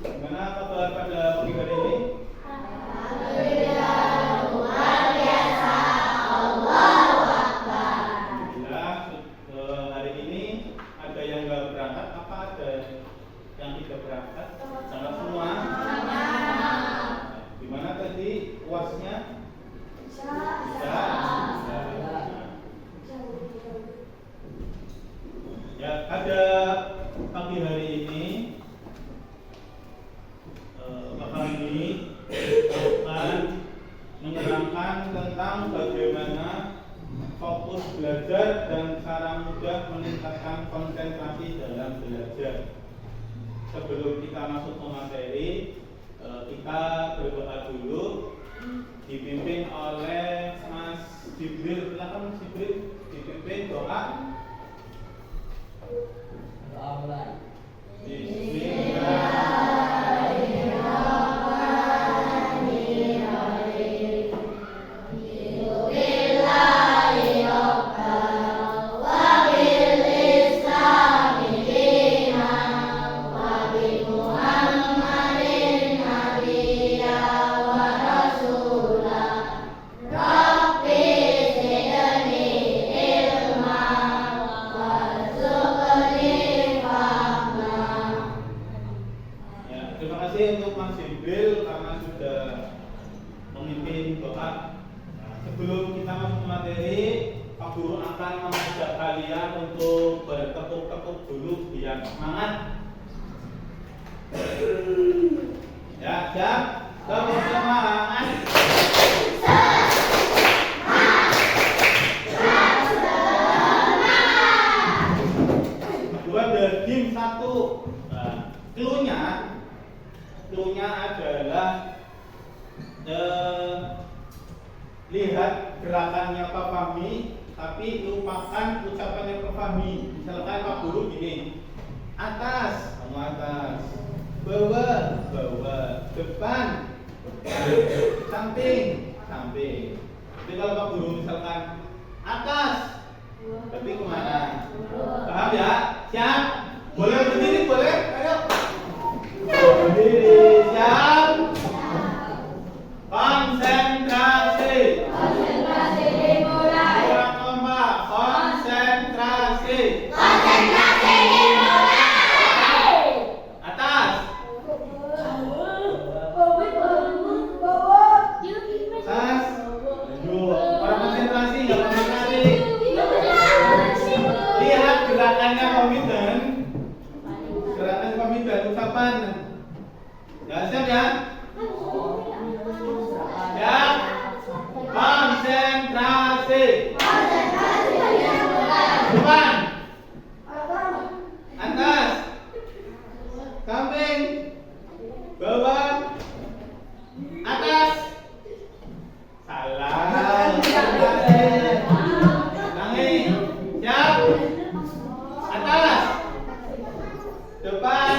Gimana kabar pada pagi hari ini? Alhamdulillah, luar biasa. Allahu Akbar. Alhamdulillah, hari ini ada yang nggak berangkat apa ada yang tidak berangkat? Sangat semua. Gimana tadi UASnya? Bisa. Ya, ada pagi hari ini Pak Fahmi akan menerangkan tentang bagaimana fokus belajar dan cara mudah meningkatkan konsentrasi dalam belajar. Sebelum kita masuk ke materi, kita berdoa dulu, dipimpin oleh Mas Jibril. Silakan Mas Jibril, dipimpin doa. Doa mulai. Sebelum kita masuk ke materi, Pak Guru akan mengajak kalian untuk bertekuk-tekuk dulu biar semangat. Ya, siap? Tepuk semangat. Kedua ada dim satu. Cluenya adalah lihat gerakannya Pak Fahmi, tapi lupakan ucapannya Pak Fahmi. Misalkan Pak Guru gini, atas, kamu atas, bawah, depan, samping. Tapi kalau Pak Guru misalkan atas, tapi kemana? Paham ya? Siap? Boleh berdiri, boleh? Ayo. Berdiri, siap? Konsentrasi. Konsentrasi dimulai. Orang keempat, konsentrasi. Konsentrasi dimulai. Atas. Atas. Dua. Orang konsentrasi, nggak konsentrasi. Lihat gerakannya komitmen. Gerakan komitmen ucapan. Ya, siap ya? Ya. Konsentrasi. Depan. Atas. Samping. Bawah. Atas. Salah. Tangi. Siap. Atas. Depan.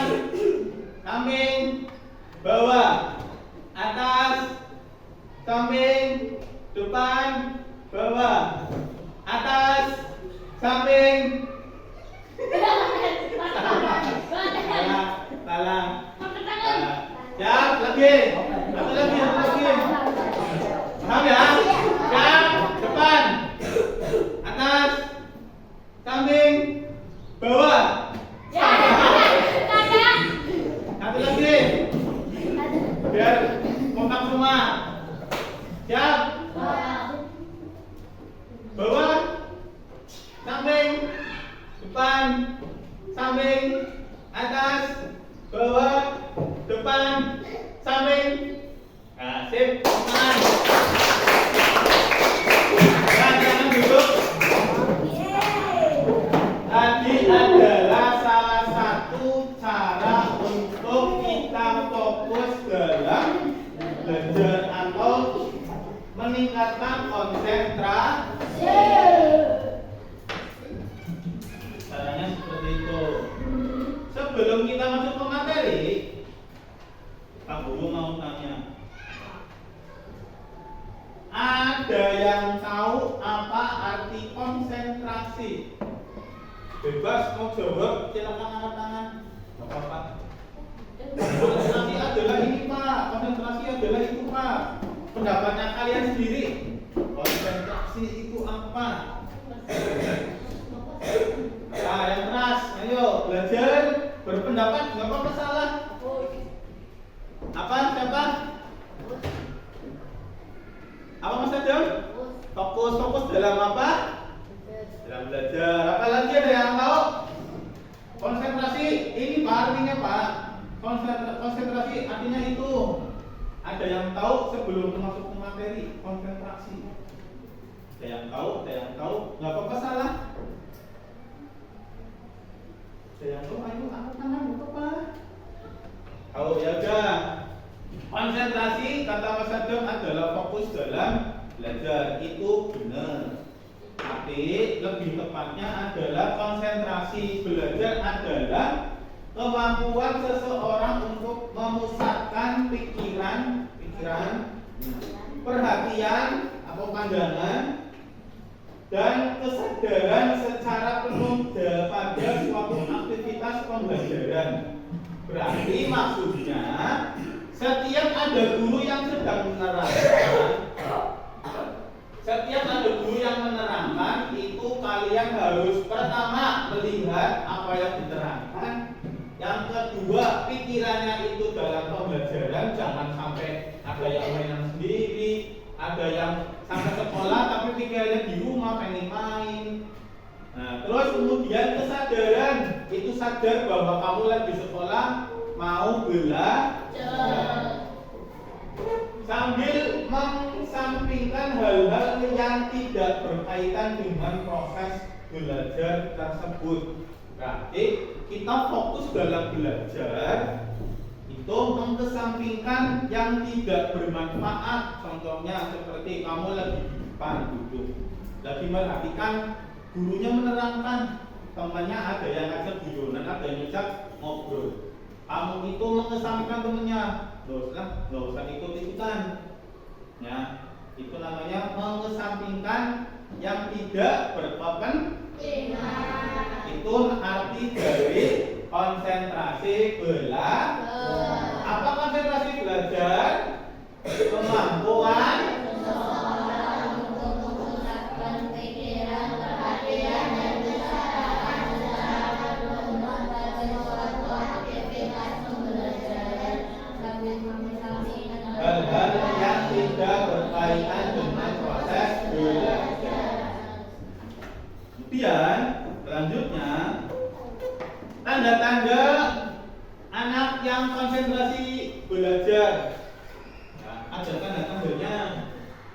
Samping. Bawah. Atas. Samping. Depan. Bawah. Atas. Samping. Salah. Siap, lagi. Satu lagi. Paham ya? Siap, depan. Atas. Samping. Bawah. Satu lagi. Biar kompak semua. Siap. Bawah. Samping. Depan. Samping. Atas. Bawah. Depan. Samping. Nah, sip. Tangan. Jangan duduk. Tadi adalah salah satu cara untuk kita fokus dalam belajar atau meningkatkan konsentrasi. Caranya seperti itu. Sebelum kita masuk ke materi, Pak Guru mau tanya, ada yang tahu apa arti konsentrasi? Bebas mau jawab, silakan angkat tangan. Gak apa-apa. konsentrasi artinya itu. Ada yang tahu sebelum masuk ke materi konsentrasi? Ada yang tahu, nggak apa-apa salah. Ada yang tahu, ayo angkat tangan, nggak apa-apa. Tahu ya udah. Konsentrasi kata Mas Adam adalah fokus dalam belajar, itu benar. Tapi lebih tepatnya adalah konsentrasi belajar adalah kemampuan seseorang untuk memusatkan pikiran, perhatian atau pandangan dan kesadaran secara penuh pada suatu aktivitas pembelajaran. Berarti maksudnya setiap ada guru yang sedang menerangkan, itu kalian harus pertama melihat apa yang diterangkan. Yang kedua, pikirannya itu dalam pembelajaran, jangan sampai ada yang mainan sendiri, ada yang sampai sekolah tapi pikirannya di rumah pengen main. Nah, terus kemudian kesadaran, itu sadar bahwa kamu lagi sekolah mau belajar. Sambil mengesampingkan hal-hal yang tidak berkaitan dengan proses belajar tersebut. Berarti kita fokus dalam belajar itu mengesampingkan yang tidak bermanfaat. Contohnya seperti kamu lagi di depan duduk, lagi merhatikan gurunya menerangkan, temannya ada yang ngajak guyonan, ada yang ngajak ngobrol. Kamu itu mengesampingkan temennya, nggak usah ikut-ikutan. Ya, itu namanya mengesampingkan yang tidak berkepentingan. Itu arti dari konsentrasi belajar. Apa konsentrasi belajar? Kemampuan seseorang untuk memusatkan pikiran, perhatian, dan kesadaran secara penuh pada suatu aktivitas pembelajaran sambil mengesampingkan hal-hal yang tidak berkaitan dengan proses belajar. Kemudian selanjutnya, tanda-tanda anak yang konsentrasi belajar. Nah, ada tanda-tandanya,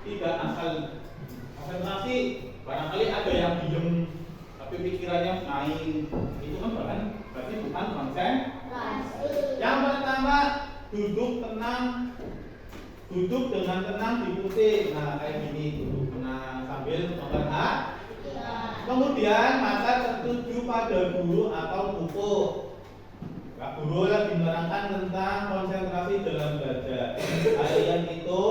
tidak asal konsentrasi. Barangkali ada yang diem tapi pikirannya main, itu kan berarti bukan konsentrasi. Yang pertama, duduk dengan tenang di putih. Nah, kayak gini, duduk tenang sambil memperhatikan. Kemudian mata tertuju pada guru atau buku. Pak guru lagi menerangkan tentang konsentrasi dalam belajar. Kalian itu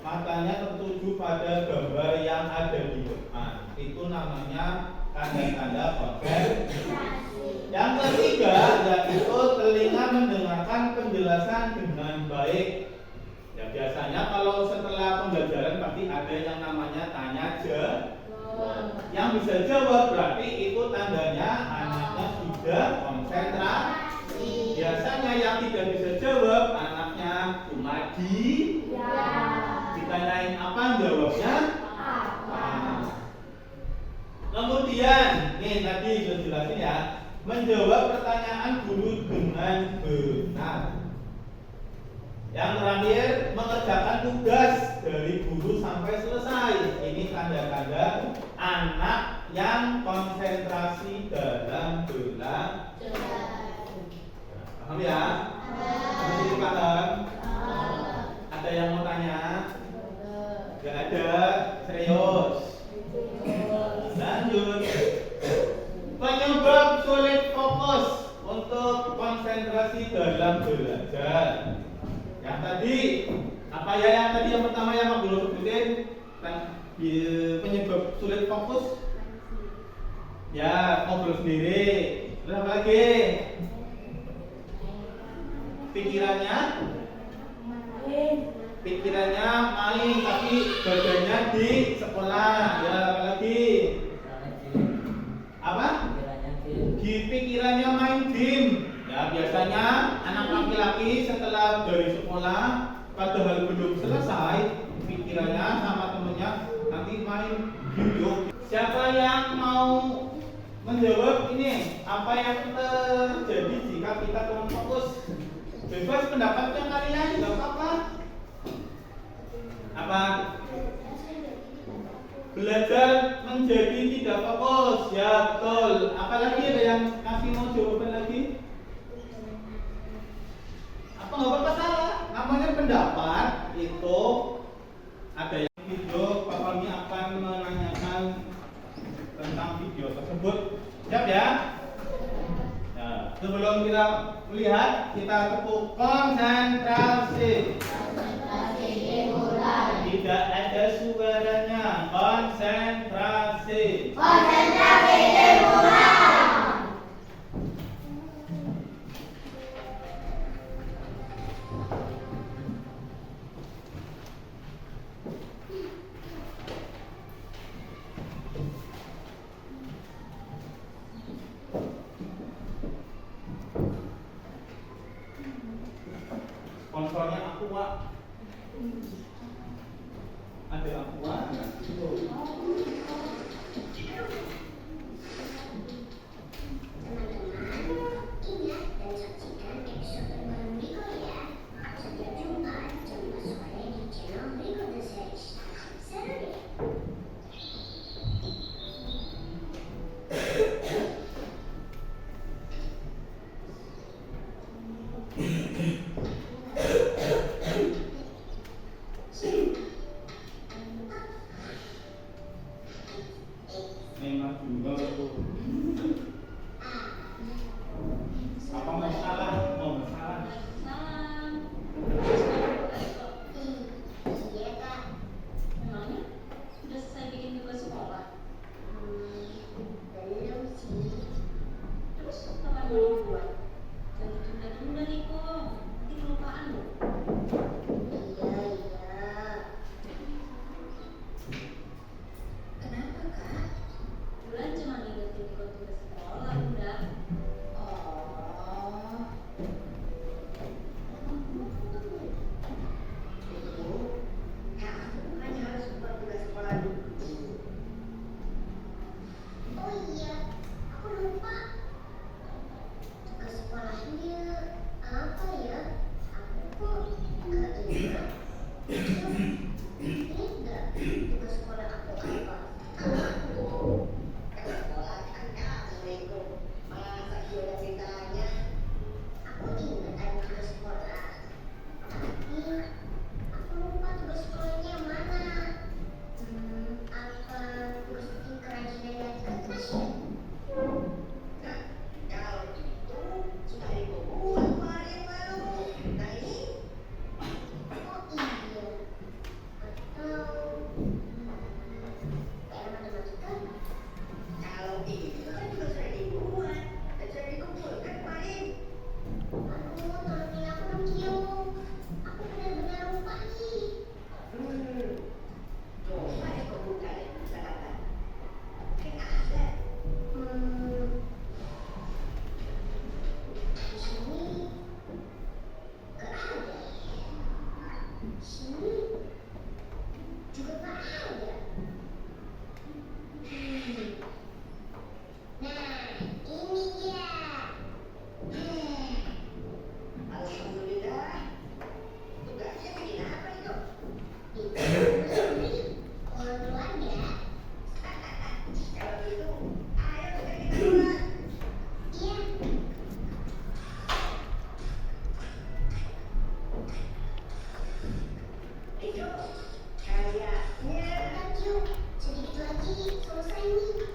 matanya tertuju pada gambar yang ada di depan. Itu namanya tanda-tanda konsentrasi. Yang ketiga, yaitu telinga mendengarkan penjelasan dengan baik. Ya, biasanya kalau setelah pembelajaran pasti ada yang namanya tanya jawab. Yang bisa jawab berarti itu tandanya anaknya sudah konsentrasi. Biasanya yang tidak bisa jawab anaknya cuma ditanyain apa jawabnya apa. Kemudian nih tadi sudah jelasin ya, menjawab pertanyaan guru dengan benar. Yang terakhir, mengerjakan tugas dari guru sampai selesai. Ini tanda-tanda anak yang konsentrasi dalam belajar. Paham ya? Masih paham? Ada yang mau tanya? Gak ada? Serius? Lanjut. Penyebab sulit fokus untuk konsentrasi dalam belajar. Yang tadi, apa ya yang tadi yang pertama yang Pak Guru sebutin? Penyebab sulit fokus? Ya, ngobrol sendiri. Terus apa lagi? Pikirannya main tapi badannya di sekolah. Ya, apa lagi? Apa? Pikirannya main game. Ya, biasanya anak laki-laki setelah dari sekolah padahal belum selesai, pikirannya sama temennya nanti main video. Siapa yang mau menjawab ini? Apa yang terjadi jika kita kurang fokus? Bebas pendapatnya belajar menjadi tidak fokus. Ya betul. Apalagi ada yang kasih mau jawaban lagi? Apa nggak apa-apa salah? Namanya pendapat itu ada yang video. Pak Fahmi akan menanyakan tentang video tersebut. Siap ya? Nah, sebelum kita melihat, kita tepuk konsentrasi. Tidak ada suaranya. Konsentrasi. Sponsornya Aqua. Ada Aqua. Memang juga tuh. Apa masalah? Oh, masalah. Memangnya sudah selesai bikin tugas sekolah? Belum sih. Terus kapan mau buat? Jangan tunda-tunda nih kok. Nanti kelupaan loh. Iya. Kenapa kak? Bulan cuma ngingetin ikut tugas sekolah udah. Oh. Kan harus buat tugas sekolah dulu. Oh iya, aku lupa. Tugas sekolahnya apa ya? Aku kok keinget. Ingat tugas sekolah aku apa? Sekolah kan Assalamualaikum. Masa sudah ditanya? Aku ingat ada tugas sekolah. Tapi aku lupa tugas sekolahnya mana. Apa tugas bikin kerajinan dari kertas ya? Nah, kalau itu sudah ibu buat kemarin baru. Nah ini? Oh iya. Atau kayak matematika? Kalau ini kan juga sudah dibuat dan sudah dikumpulkan kemarin. Aduh, tolongin aku dong Kio. Aku benar-benar lupa nih. Coba deh kau buka deh catatan. Kan ada. Di sini gak ada. Sini juga gak ada. Nah, ini dia. Alhamdulillah. Tugasnya bikin apa itu? Itu orang keluarga. Kalau gitu, ayo kita keluar. Iya. Itu kayaknya. Yuk, sedikit lagi selesai nih.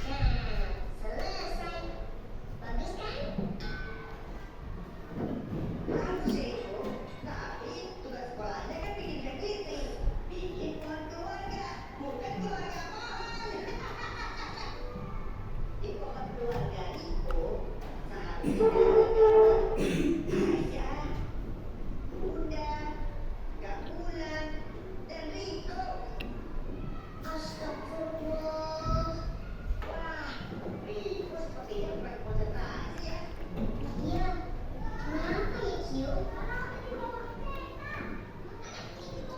Nah, selesai. Bagus kan? Bagus itu, tapi tugas sekolahnya kan bikin kepiting. Bikin keluarga, bukan keluarga pohon. Di pohon keluarga itu seharusnya Ayah, Bunda, Kak Bulan, dan Riko. Astagfirullah. Wah, Riko sepertinya kurang konsentrasi ya. Iya, kenapa ya Kio?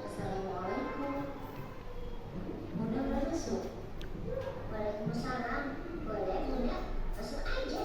Assalamualaikum. Bunda boleh masuk? Waalaikumsalam. Boleh Bunda, masuk aja.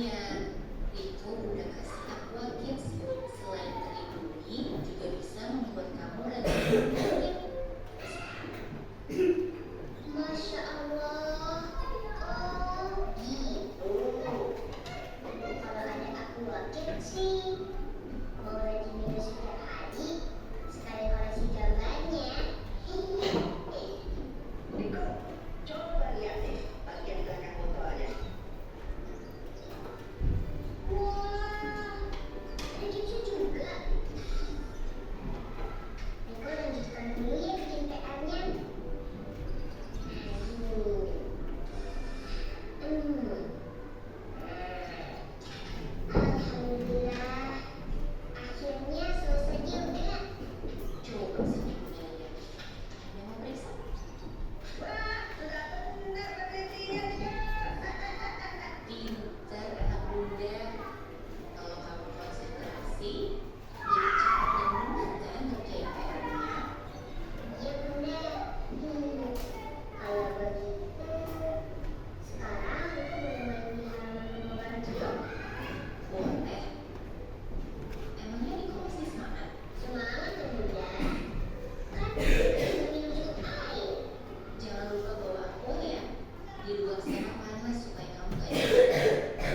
makanya Riko udah kasih Aqua Kids. Selain terlindungi, juga bisa membuat kamu rajin belajar. Masya Allah. Oh gitu. Kalau ada Aqua Kids sih, mau rajin juga setiap hari, sekali koleksi gambarnya. Riko, coba lihat deh bagian belakang botolnya. Wah, ada cucu juga. Riko lanjutkan dulu ya bikin PR-nya. Alhamdulillah, akhirnya selesai juga. Coba senyumnya lihat. Ada yang mau periksa? Wah, sudah benar penelitian ya. Pintar anak bunda. Kalau kamu konsentrasi, jadi cepat dan mudah kan ngerjain PR-nya. Iya bunda. Kalau begitu, sekarang aku boleh main di halaman rumah bareng Cio? Boleh. Emangnya Riko masih semangat? Semangat ya bunda. Kan udah minum cukup air. Jangan lupa bawa aqua ya. Di luar sana panas supaya kamu gak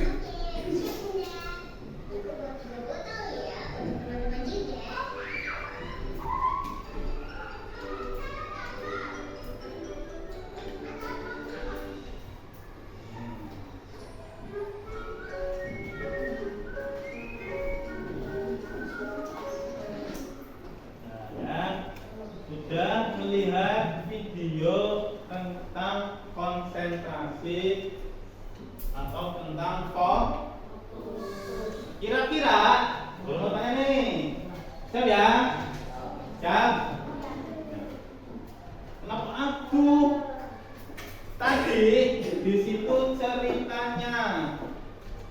Oke, siap bunda. Riko buat 3 botol ya untuk teman-teman juga. Nah, ya, sudah melihat video tentang konsentrasi atau tentang kira-kira belum mau tanya nih, siap ya? Siap? Kenapa aku tadi di situ ceritanya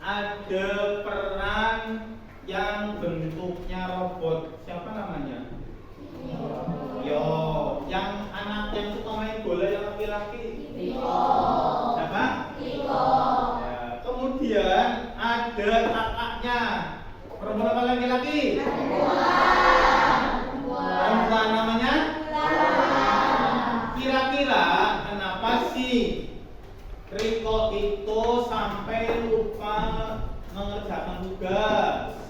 ada peran yang bentuknya robot, siapa namanya? Yo, yang anak yang suka main bola yang laki-laki. Siapa? Ya, kemudian ada kakaknya. Perempuan apa laki-laki? Perempuan namanya? Kira-kira kenapa sih Riko itu sampai lupa mengerjakan tugas?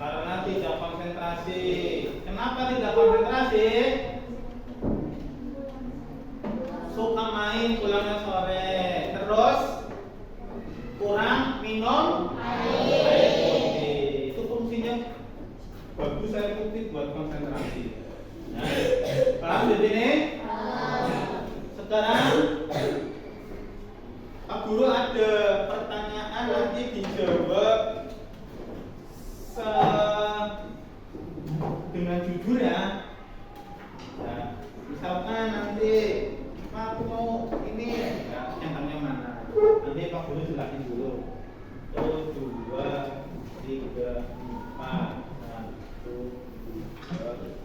Karena tidak konsentrasi. Kenapa tidak konsentrasi? Suka main pulangnya sore. Terus kurang minum air putih. Itu fungsinya bagus air putih buat konsentrasi. Nah, paham di sini? Sekarang Pak Guru ada pertanyaan, nanti dijawab dengan jujur ya. Nah, misalkan nanti Pak, aku mau ini ya, centangnya mana? Nanti Pak Guru jelasin dulu. 1, 2, 3, 4. 1, 2,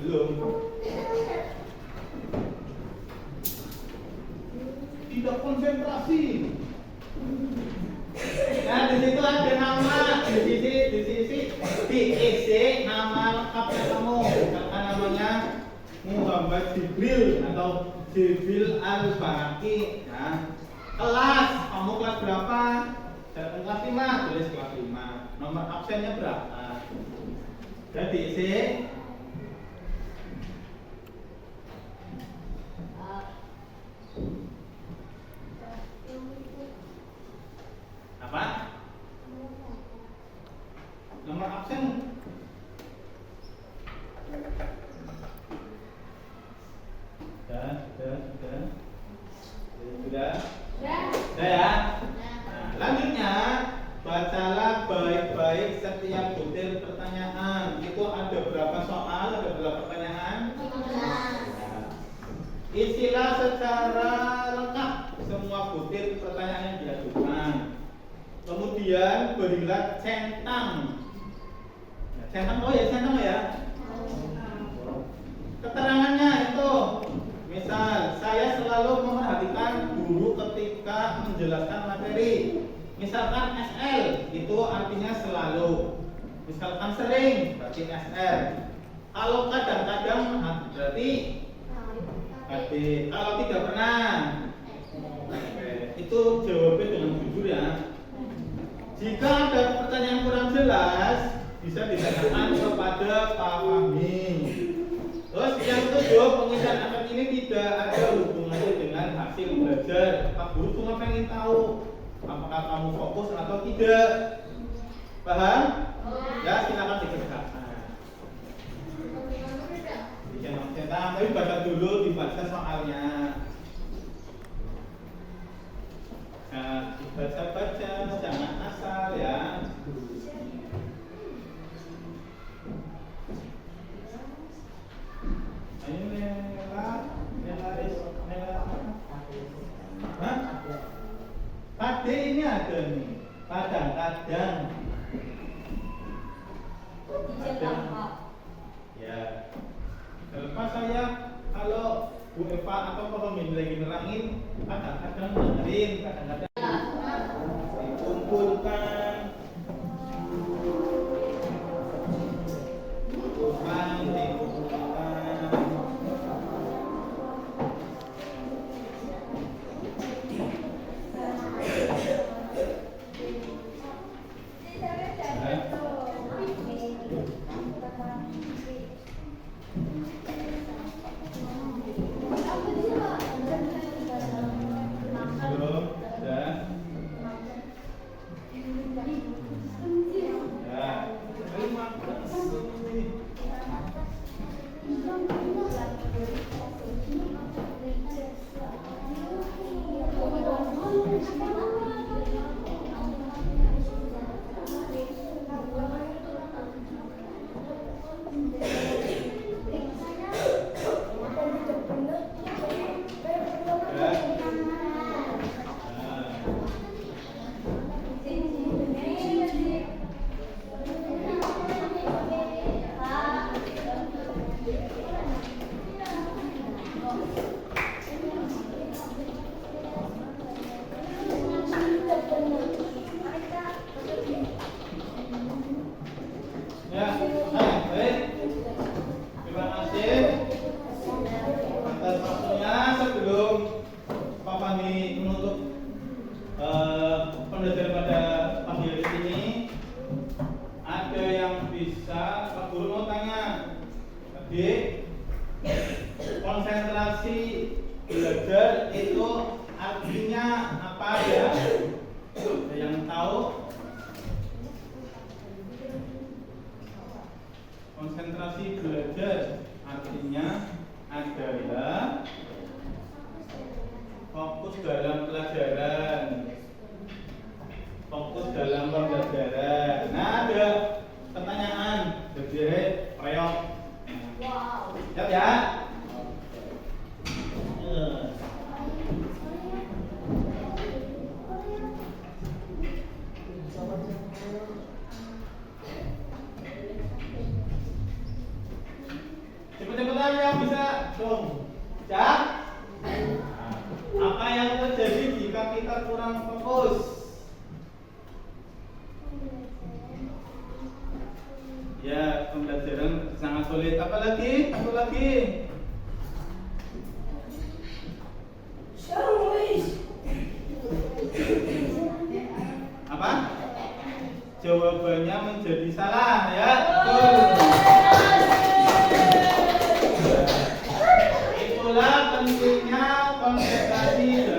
belum. Tidak konsentrasi. Nah, di situ ada nama, diisi nama lengkapnya kamu. Misalkan namanya Muhammad Jibril atau Jibril Al-Baraki. Nah, kelas, kamu kelas berapa? Saya kelas 5, tulis kelas 5. Nomor absennya berapa? Jadi diisi. Apa? Nomor absen. Sudah ya. Nah, lanjutnya bacalah baik baik setiap butir pertanyaan. Itu ada berapa soal, ada berapa pertanyaan? Isilah secara lengkap semua butir pertanyaan yang diajukan. Kemudian berilah centang. Centang, oh ya centang ya. Keterangannya itu, misal saya selalu memperhatikan guru ketika menjelaskan materi. Misalkan SL itu artinya selalu. Misalkan sering berarti SL. Kalau kadang-kadang berarti KD. Kalau tidak pernah, itu jawabnya dengan jujur ya. Jika ada pertanyaan kurang jelas, bisa ditanyakan kepada Pak Fahmi. Terus yang kedua, pengisian angkat ini tidak ada hubungannya dengan hasil belajar. Pak Guru cuma pengen tahu apakah kamu fokus atau tidak. Paham? Ya, silakan dikerjakan. Centang, tapi baca dulu, dibaca soalnya. Nah, dibaca-baca, jangan asal ya. Ini merah. Hah? KD ini ada nih, kadang-kadang. Ya. Lepas saya kalau Bu Eva atau Pak Romin lagi nerangin, kadang-kadang dengerin, kadang-kadang dikumpulkan. Pembelajaran pada pagi hari ini ada yang bisa Pak Guru mau tanya. Tadi konsentrasi belajar itu artinya apa ya? Ada yang tahu? Konsentrasi belajar artinya adalah fokus dalam pelajaran. Fokus dalam pembelajaran. Nah, ada pertanyaan berdiri reok. Wow. Siap ya? Cepet-cepetan yang bisa dong. Siap? Apa yang terjadi jika kita kurang fokus? Ya, pembelajaran sangat sulit. Apalagi? Apa? Jawabannya menjadi salah ya. Betul. Itulah pentingnya konsentrasi